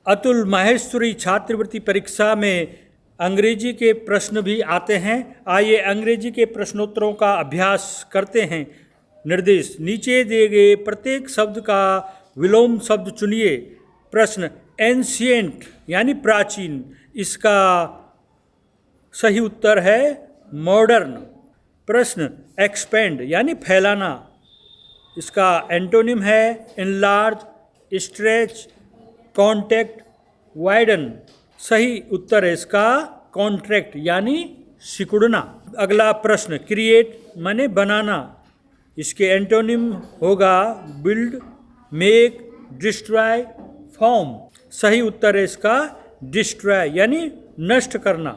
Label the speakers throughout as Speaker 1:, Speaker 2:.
Speaker 1: अतुल माहेश्वरी छात्रवृत्ति परीक्षा में अंग्रेजी के प्रश्न भी आते हैं। आइए अंग्रेजी के प्रश्नोत्तरों का अभ्यास करते हैं। निर्देश, नीचे दिए गए प्रत्येक शब्द का विलोम शब्द चुनिए। प्रश्न, एंशिएंट यानी प्राचीन, इसका सही उत्तर है मॉडर्न। प्रश्न, एक्सपेंड यानी फैलाना, इसका एंटोनिम है इनलार्ज, स्ट्रेच, कॉन्टैक्ट, वाइडन। सही उत्तर है इसका कॉन्ट्रैक्ट यानी सिकुड़ना। अगला प्रश्न, क्रिएट माने बनाना, इसके एंटोनिम होगा बिल्ड, मेक, डिस्ट्रॉय, फॉर्म। सही उत्तर है इसका डिस्ट्रॉय यानी नष्ट करना।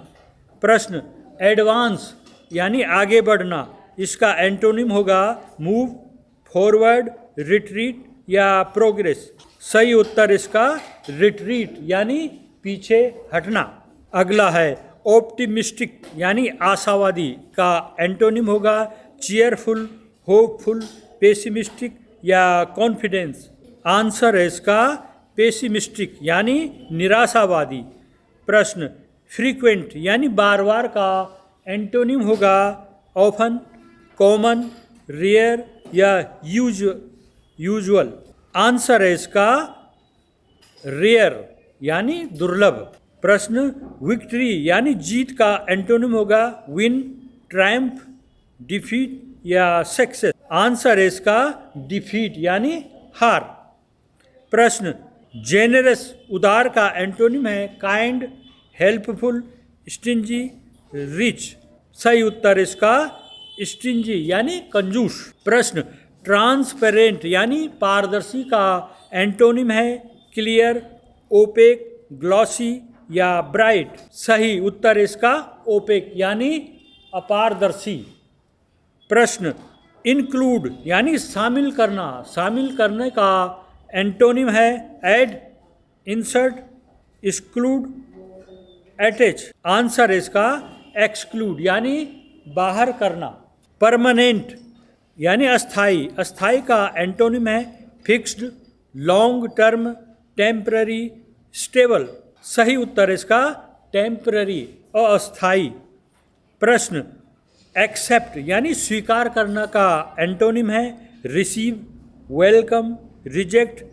Speaker 1: प्रश्न, एडवांस यानी आगे बढ़ना, इसका एंटोनिम होगा मूव, फॉरवर्ड, रिट्रीट या प्रोग्रेस। सही उत्तर इसका रिट्रीट यानी पीछे हटना। अगला है ऑप्टिमिस्टिक यानी आशावादी, का एंटोनिम होगा चीयरफुल, होपफुल, पेसिमिस्टिक या कॉन्फिडेंस। आंसर है इसका पेसिमिस्टिक यानी निराशावादी। प्रश्न, फ्रीक्वेंट यानी बार बार, का एंटोनिम होगा ऑफन, कॉमन, रेयर या यूजुअल। आंसर है इसका रेयर यानी दुर्लभ। प्रश्न, विक्ट्री यानी जीत, का एंटोनिम होगा विन, ट्रायम्फ, डिफीट या सक्सेस। आंसर है इसका डिफीट यानी हार। प्रश्न, जेनरस उदार, का एंटोनिम है काइंड, हेल्पफुल, स्टिंजी, रिच। सही उत्तर इसका स्टिंजी यानी कंजूस। प्रश्न, ट्रांसपेरेंट यानी पारदर्शी, का एंटोनिम है क्लियर, ओपेक, ग्लॉसी या ब्राइट। सही उत्तर इसका ओपेक यानी अपारदर्शी। प्रश्न, इंक्लूड यानी शामिल करना, शामिल करने का एंटोनिम है add, insert, exclude, attach. Answer इसका एक्सक्लूड यानी बाहर करना। परमानेंट यानी अस्थाई, अस्थाई का एंटोनिम है fixed, long term, temporary, stable. सही उत्तर इसका टेम्पररी, अस्थाई। प्रश्न, एक्सेप्ट यानी स्वीकार करना, का एंटोनिम है रिसीव, वेलकम, रिजेक्ट,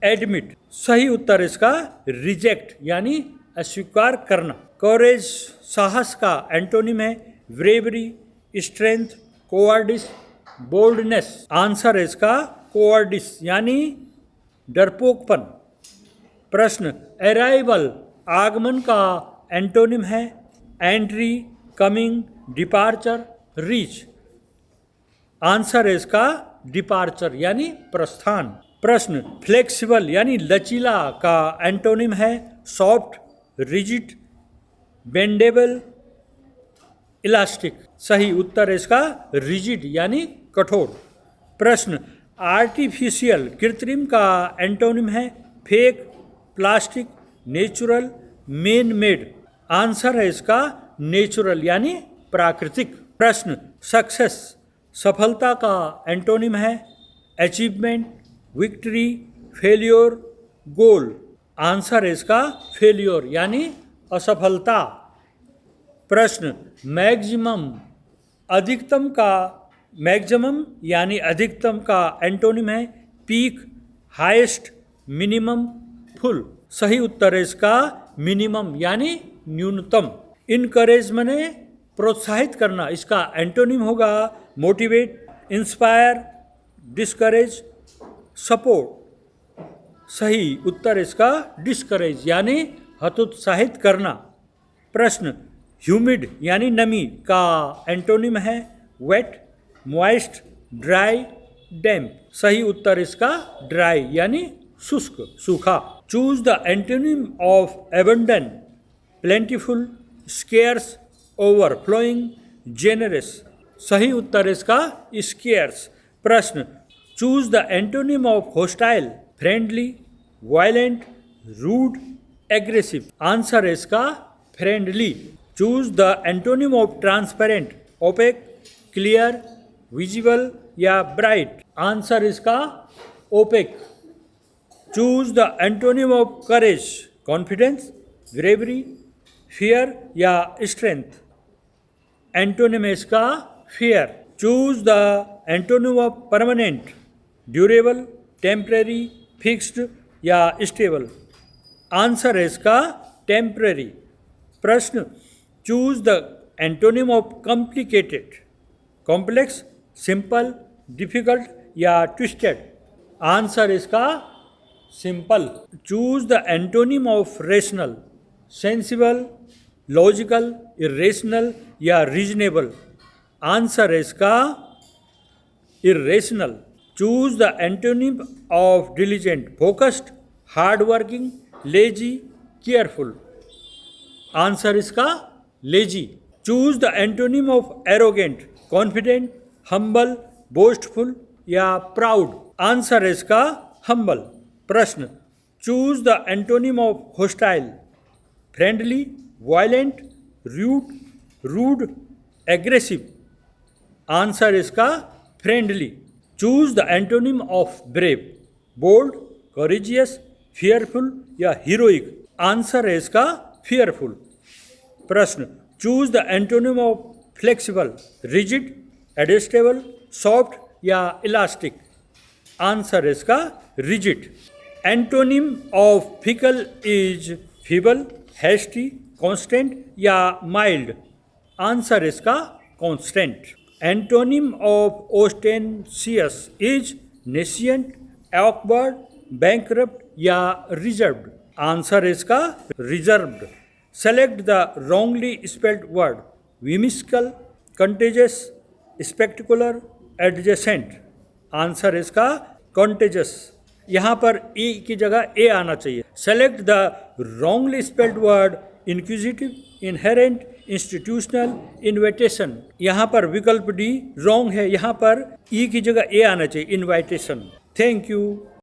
Speaker 1: एडमिट। सही उत्तर इसका रिजेक्ट यानी अस्वीकार करना। कॉरेज साहस, का एंटोनिम है bravery, strength, cowardice, boldness. Answer है इसका कोवार्डिस यानी डरपोकपन। प्रश्न, अराइवल आगमन, का एंटोनिम है entry, coming, departure, reach. Answer है इसका डिपार्चर यानी प्रस्थान। प्रश्न, फ्लेक्सिबल यानी लचीला, का एंटोनिम है सॉफ्ट, रिजिड, बेंडेबल, इलास्टिक। सही उत्तर है इसका रिजिड यानी कठोर। प्रश्न, आर्टिफिशियल कृत्रिम, का एंटोनिम है fake, plastic, natural, man made. Answer है इसका नेचुरल यानी प्राकृतिक। प्रश्न, सक्सेस सफलता, का एंटोनिम है अचीवमेंट, विक्ट्री, फेल्योर, गोल। आंसर है इसका फेल्योर यानी असफलता। प्रश्न, मैक्सिमम अधिकतम, का मैक्सिमम यानी अधिकतम, का एंटोनिम है पीक, हाईएस्ट, मिनिमम, फुल। सही उत्तर है इसका मिनिमम यानी न्यूनतम। इनकरेज माने प्रोत्साहित करना, इसका एंटोनिम होगा मोटिवेट, इंस्पायर, डिस्करेज, सपोर्ट। सही उत्तर इसका डिस्करेज यानी हतोत्साहित करना। प्रश्न, ह्यूमिड यानी नमी, का एंटोनिम है वेट, मॉइस्ट, ड्राई, डैम्प। सही उत्तर इसका ड्राई यानी शुष्क, सूखा। Choose the antonym of abundant, plentiful, scarce, overflowing, generous. सही उत्तर इसका स्केर्स। प्रश्न, choose the antonym of hostile, friendly, violent, rude, aggressive. Answer है इसका friendly. Choose the antonym of transparent, opaque, clear, visible या ब्राइट। आंसर इसका opaque. Choose the antonym of courage, confidence, bravery, fear या strength? Antonym है इसका fear. Choose the antonym of permanent, durable, temporary, fixed या stable? Answer है इसका temporary. प्रश्न, choose the antonym of complicated, complex, simple, difficult या twisted? Answer इसका simple. Choose the antonym of rational, sensible, logical, irrational या reasonable? Answer है इसका irrational. Choose the antonym of diligent, focused, hard working, lazy, careful? Answer इसका lazy. Choose the antonym of arrogant, confident, humble, boastful या proud? Answer है इसका humble. प्रश्न, choose the antonym of hostile, friendly, violent, rude, aggressive? Answer इसका friendly. Choose the antonym of brave, bold, courageous, fearful या heroic? Answer है इसका fearful. प्रश्न, choose the antonym of flexible, rigid, adjustable, soft या elastic? Answer है इसका rigid. Antonym of fickle is feeble, hasty, constant या mild? Answer इसका constant. Antonym of ostentatious is nescient, awkward, bankrupt या reserved? Answer इसका reserved. Select the wrongly spelled word, whimsical, contagious, spectacular, adjacent? Answer इसका contagious. यहाँ पर E की जगह ए आना चाहिए। Select the wrongly spelled word, inquisitive, inherent, institutional, invitation? यहाँ पर विकल्प डी रॉन्ग है, यहाँ पर ई की जगह ए आना चाहिए, इन्विटेशन। Thank you.